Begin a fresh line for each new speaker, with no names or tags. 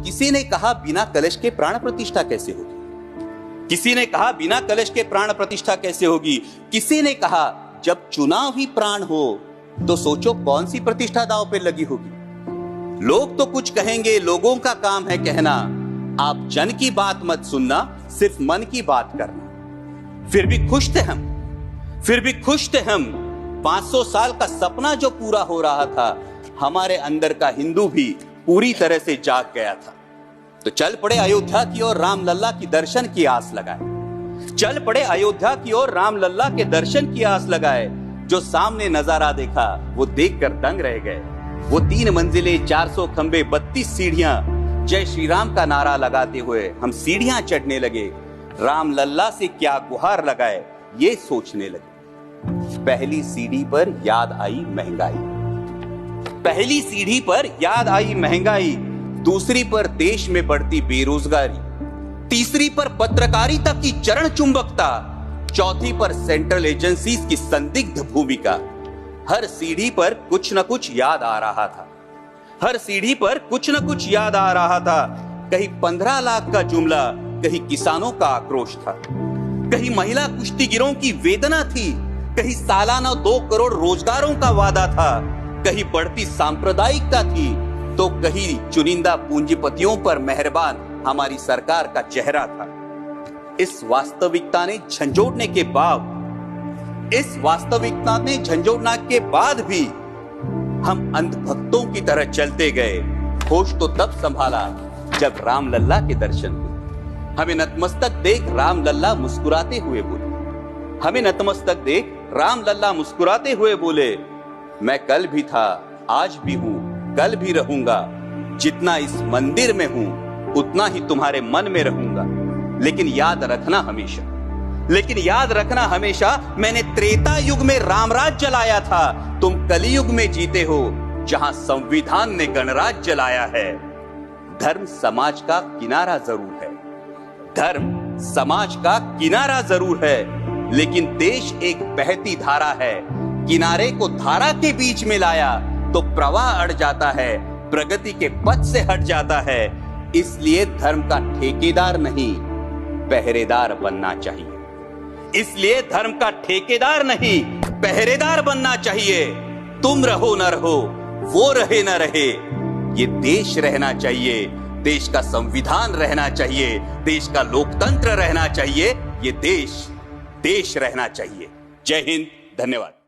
किसी ने कहा बिना कलश के प्राण प्रतिष्ठा कैसे होगी, किसी ने कहा बिना कलश के प्राण प्रतिष्ठा कैसे होगी, किसी ने कहा जब चुनाव ही प्राण हो तो सोचो कौन सी प्रतिष्ठा दांव पे लगी होगी। लोग तो कुछ कहेंगे, लोगों का काम है कहना, आप जन की बात मत सुनना, सिर्फ मन की बात करना। फिर भी खुश थे हम, फिर भी खुश थे हम। 500 साल का सपना जो पूरा हो रहा था, हमारे अंदर का हिंदू भी पूरी तरह से जाग गया था। तो चल पड़े अयोध्या की ओर, राम लल्ला की दर्शन की आस लगाए। चल पड़े अयोध्या की ओर, राम लल्ला के दर्शन की आस लगाए। जो सामने नजारा देखा वो देखकर दंग रह गए। वो 3 मंजिलें, 400 खंबे, 32 सीढ़ियां, जय श्री राम का नारा लगाते हुए हम सीढ़ियां चढ़ने लगे। राम लल्ला से क्या गुहार लगाए ये सोचने लगे। पहली सीढ़ी पर याद आई महंगाई, पहली सीढ़ी पर याद आई महंगाई, दूसरी पर देश में बढ़ती बेरोजगारी, तीसरी पर पत्रकारिता की चरण चुंबकता, चौथी पर सेंट्रल एजेंसीज की संदिग्ध भूमिका। हर सीढ़ी पर कुछ न कुछ याद आ रहा था, हर सीढ़ी पर कुछ न कुछ याद आ रहा था। कहीं 15 लाख का जुमला, कहीं किसानों का आक्रोश था, कहीं महिला कुश्तीगिरों की वेदना थी, कहीं सालाना 2 करोड़ रोजगारों का वादा था, कहीं बढ़ती सांप्रदायिकता थी, तो कहीं चुनिंदा पूंजीपतियों पर मेहरबान हमारी सरकार का चेहरा था। इस वास्तविकता ने झंझोड़ने के बाद, इस वास्तविकता ने झंझोड़ने के बाद भी हम अंधभक्तों की तरह चलते गए। होश तो तब संभाला जब राम लल्ला के दर्शन हुए। हमें नतमस्तक देख राम लल्ला मुस्कुराते हुए बोले, हमें नतमस्तक देख राम लल्ला मुस्कुराते हुए बोले, मैं कल भी था, आज भी हूं, कल भी रहूंगा। जितना इस मंदिर में हूं उतना ही तुम्हारे मन में रहूंगा। लेकिन याद रखना हमेशा, लेकिन याद रखना हमेशा, मैंने त्रेता युग में रामराज जलाया था, तुम कलयुग में जीते हो जहां संविधान ने गणराज जलाया है। धर्म समाज का किनारा जरूर है, धर्म समाज का किनारा जरूर है, लेकिन देश एक बहती धारा है। किनारे को धारा के बीच में लाया तो प्रवाह अड़ जाता है, प्रगति के पथ से हट जाता है। इसलिए धर्म का ठेकेदार नहीं, पहरेदार बनना चाहिए। इसलिए धर्म का ठेकेदार नहीं, पहरेदार बनना चाहिए। तुम रहो न रहो, वो रहे न रहे, ये देश रहना चाहिए, देश का संविधान रहना चाहिए, देश का लोकतंत्र रहना चाहिए, ये देश रहना चाहिए। जय हिंद, धन्यवाद।